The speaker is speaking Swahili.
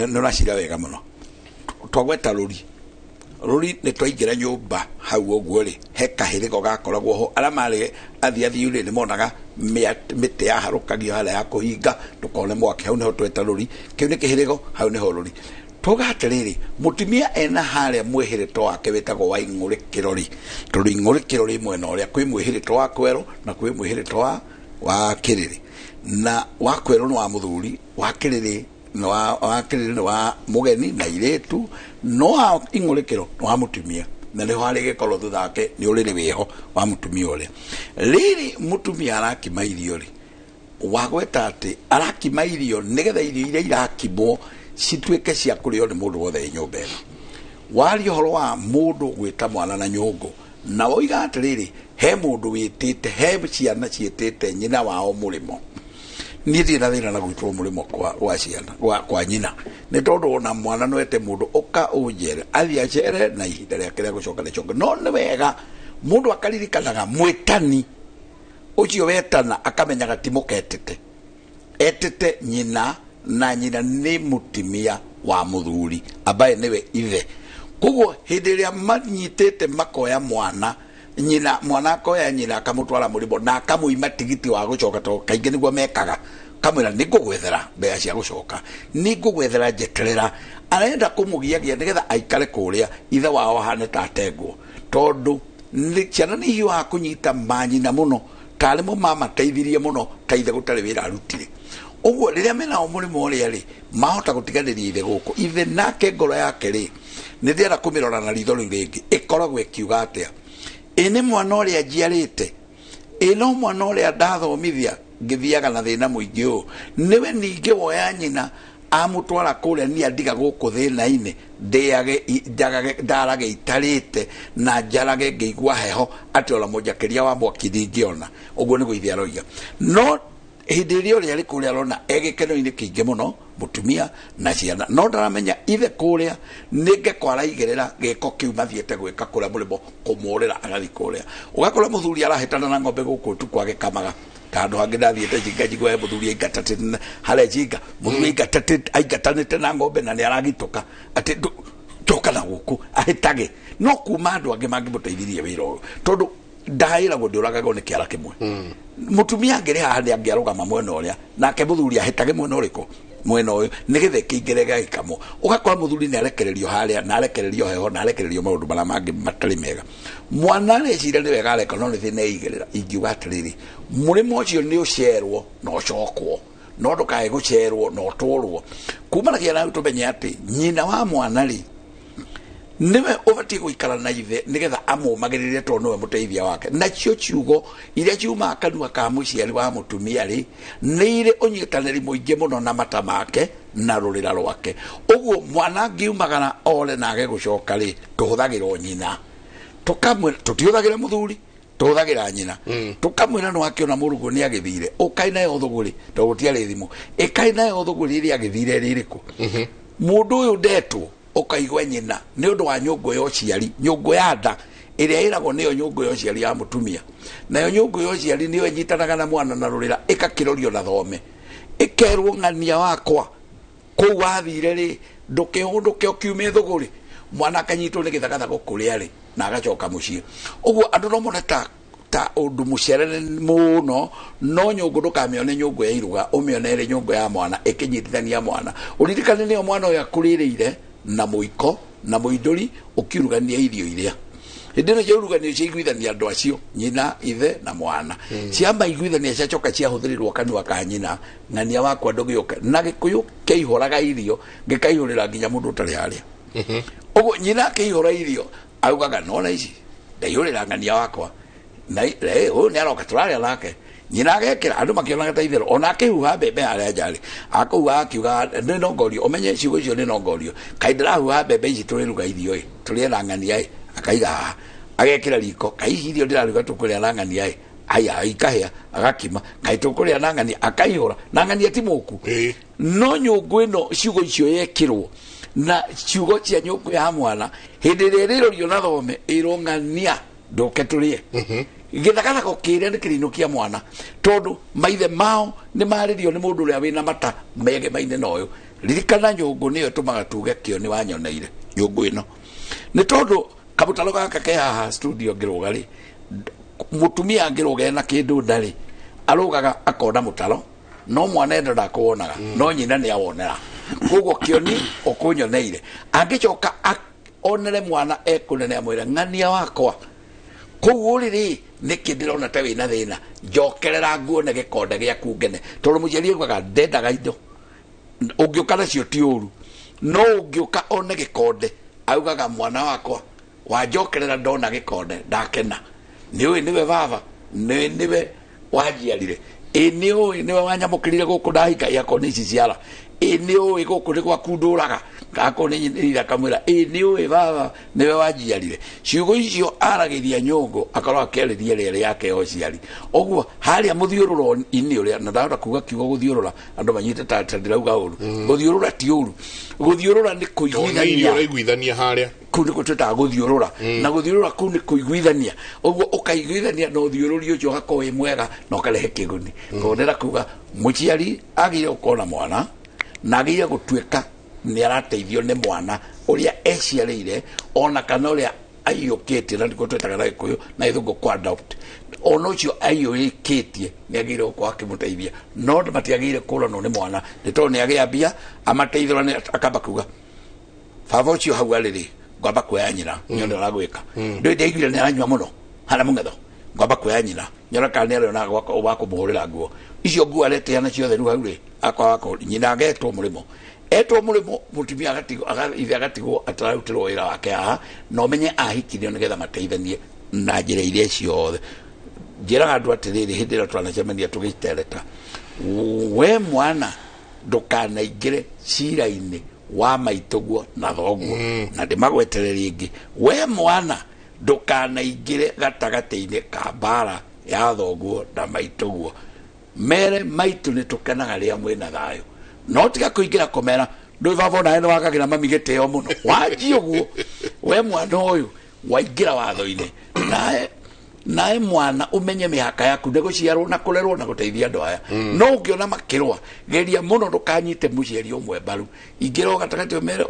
no racira wega muno twagweta ruri ne twaingira nyumba hau oguo ri he kahirigo gakoragwo ho ara mari athi uri ni monaga mite ya harukagio hala ya kuhinga tukone mwake hau neho tweta ruri kiu ni kihirigo hau neho ruri tugatiriri mutumia ena hale mwihirito wake wetagwo wa ing'urikiro ri turi ing'urikiro ri mwena uria kwi mwihirito wa kwero na kwi mwihirito wa kiriri na wa kwero no wa muthuri wa kiriri no wa mugeni na iretu no wa ing'urikiro no wa mutumia na niho hari gikoro thuthake ni uriri wiho wa mutumia uria riri mutumia arakima irio ri wagweta ati arakima irio nigetha irio iria irakimwo cituike cia kurio ni mundu wothe nyumba ino wari horo wa mundu gwita mwana na nyungu na woiga atiriri he mundu witite he ciana ciitite nyina wao murimo ni thira na gwitwo murimo kwa ciana kwa nyina ni tondu ona mwana no ete mundu uka unjere athi acere na ihinda riake ria gucoka ni chonga no ni wega mundu akaririkanaga mwitani ucio wetana akamenyaga timuketete etete nyina na nyina ni mutimia wa muthuri ambaye niwe ithe koguo hindi iria manyitete makoya mwana nyina mwana akoya nyina akamutwara murimo na akamuima tigiti wa gucoka to kaingi niguo mekaga kamwira ningugwethera mbea cia gucoka ningugwethera njeterera arenda kumugiagia nigetha aikare kuria ithe wao hane tatengwo tondu ciana ni hiwa kunyita manyina muno tari mo mama teithirie muno taithe gutari wira arutire uguo riria mena umurimo uria ri mahota gutiganiria ithe guku ithe nake ngoro yake ri ni thiera kumirora na ritho riu ringi ikoragwo ikiuga atia ene mwana uria njiarite eno mwana uria ndathomithia ngithiaga na thina muingi u niwe ningi woya nyina amutwara kuria ni andiga guku thina-ini ndiage ndarage itarite na njarage ngeigua heho ati ola mujakiria wa mwaki ndingiona uguo ni guithia roiga no hindi iria uria ri kuria rona egikeno-ini kiingi muno mutumia na ciana no ndaramenya ithe kuria ninge kwaraigirira giko kiu mathiete gwika kuria murimo kumurira agathi kuria ugakora muthuri arahitana na ng'ombe guku tu kwage kamaga tandu hangi ndathiete jinga jigwe muthuri aingatate hale jinga muthuri aingatanite na ng'ombe na ni aragituka ati toka na guku ahitage no kuma andu angi mangimuteithirie wira uyu tondu ndaira go nduragago ni kiara kimwe mutumia ngere handi angiarugama mwena uria nake muthuri ahitage mwena uriko mwena uyu nigethe kiingerega gikamo ugakora muthuri ni arekererio haria na arekererio heho na arekererio maundu mara mangi matari mega mwana recira ni wega areka no ni thina igerera ingiuga atiriri murimo ucio ni ucerwo no cokwo no ndukae gucerwo no turwo kumanagia na tumenye ati nyina wa mwana ri niwe ubati guikara na ithe nigetha amumagirire to niwe muteithia wake na cio ciugo iria ciuma kanua ka muciari wa mutumia ri ni ire unyitaniri muingi muno na mata make na rurira rwake uguo mwana ngiumagana ole nage gucoka ri tuhuthagirwo nyina tukamwira tutihuthagira muthuri tuhuthagira nyina tukamwira no akiona murugo ni agithire ukaina yo thuguri to gutiari thimu ikaina yo thuguri ri agithire ririku mundu uyu ndetwo ukaigwa nyina ni undu wa nyungu yo ciari nyungu ya nda iria iragwo niyo nyungu yo ciari ya mutumia nayo nyungu yo ciari niyo nyitanaga na mwana na rurira ikakirorio na thome ikerwo ng'ania wakwa ku wathire ri nduke ukiume thuguri mwana akanyitwo ni githagatha gukuria ri na agacoka mucii uguo andu no moneta ta undu mucerere muno no nyungu ndukamione nyungu ya iruga umionere nyungu ya mwana ikinyitithania mwana uririkane niyo mwana uyu akuririire na muiko na muinduri ukirugania irio iria hindino ciurugania ciiguithania andu acio nyina ithe na mwana ciamba iguithania ciacoka ciahuthirirwo kanua ka nyina ng'ania wakwa ndugioka na gikuyu kiihuraga irio ngikaihurira nginya mundu utari haria uguo nyina kiihura irio augaga nona ici ndaihurira ng'ania wakwa na uyu ni aroka turaria nake nyina agekira andu makionaga taithero ona akihuha mbembe haria njari akuhuha akiuga ni nongorio umenye ciugo icio ni nongorio kai ndirahuha mbembe ici turiruga irio turie na ng'ania akaiga agekira riko kai irio ndiraruga tukuria na ng'ania aya ikahia agakima kai tukuria na ng'ania akaihura na ng'ania ti muku no nyungu ino ciugo icio yekirwo na ciugo cia nyungu ya mwana hindi ririrorio na thome irong'ania nduke turie githakana ko kire ni kirino kia mwana tondu maithe mao ni maririo ni mundu uria wina mata mege maine noyo ririkana nyungu niyo tumaga tuge kio ni wanyoneire nyungu ino ni tondu kabutalo gaka ke haha studio ngiruga ri mutumia ngiruga na kindu ndari arugaga akona mutalo no mwana enda ndakuonaga no nyina ni awonera koguo kioni okunyoneire angicoka onere mwana ekunene amwira ng'ania wakwa koguo riri niki ndirona ta wina thina njokerera nguone gikonde giaku ngene tondu muciari augaga ndendaga indo ungiuka nacio ti uru no ungiuka one gikonde augaga mwana wakwa wanjokerera ndona gikonde ndakena niwe baba niwe wajiarire niwe wanyamukirire guku ndahika yakoni ici ciara niwe guku ni gwakunduraga gakoni nyinira kamwira niwe baba niwe wajiarire ciugo icio aragiria nyungu akorwo akeriria rere yake ociari oguo haria muthiururo ini uria na ndahota kuga kiugo guthiurura andu manyite ta ndirauga uru guthiurura ti uru guthiurura ni kuiguithania haria kuni kuteta guthiurura na guthiurura kuni kuiguithania oguo ukaiguithania no thiururi ucio hakoe mwega no karehe kiguni konera kuga muciari agire ukona mwana na agire gutuika ni arateithio ni mwana uria eciarire ona kana uria aiyukite na ndiko twetaga na Gikuyu na ithungu kwa adopt ono cio aiyukitie ni agire uko akimuteithia no matiagire kuronwo ni mwana ni to ni agia bia amateithira ni akamba kuga baba cio hau ariri ngamba kuoya nyina nyondo la gwika ndeigire ni aranywa muno hana mungetho ngamba kuoya nyina nyora kana ni na gwako muhurira nguo icio nguo arete ana ciothe ru hau ri akwa nyina agetwo murimo etwo murimo mutumia agatigwo atararutirwo wira wake haha no menye ahikirio nigetha mateithanie na njira iria ciothe njiraga andu atiriri hindi ira twanacemania tugitereta we mwana ndukanaingire cira-ini wa maituguo na thoguo na ndimagwetereria ingi we mwana ndukanaingire gatagati-ini ka mbara ya thoguo na maituguo mere maitu ni tukenaga ria mwina thayo no tiga kuingira komera ndu baba na ene wakagira mami giteo muno waji uguo we mwana uyu waingira watho-ini nae mwana umenye mihaka yaku ndiguciarwo na kurerwo na guteithia andu aya no ungiona makirwa geria muno ndukanyite muciari umwe mbaru ingiro gatagati mere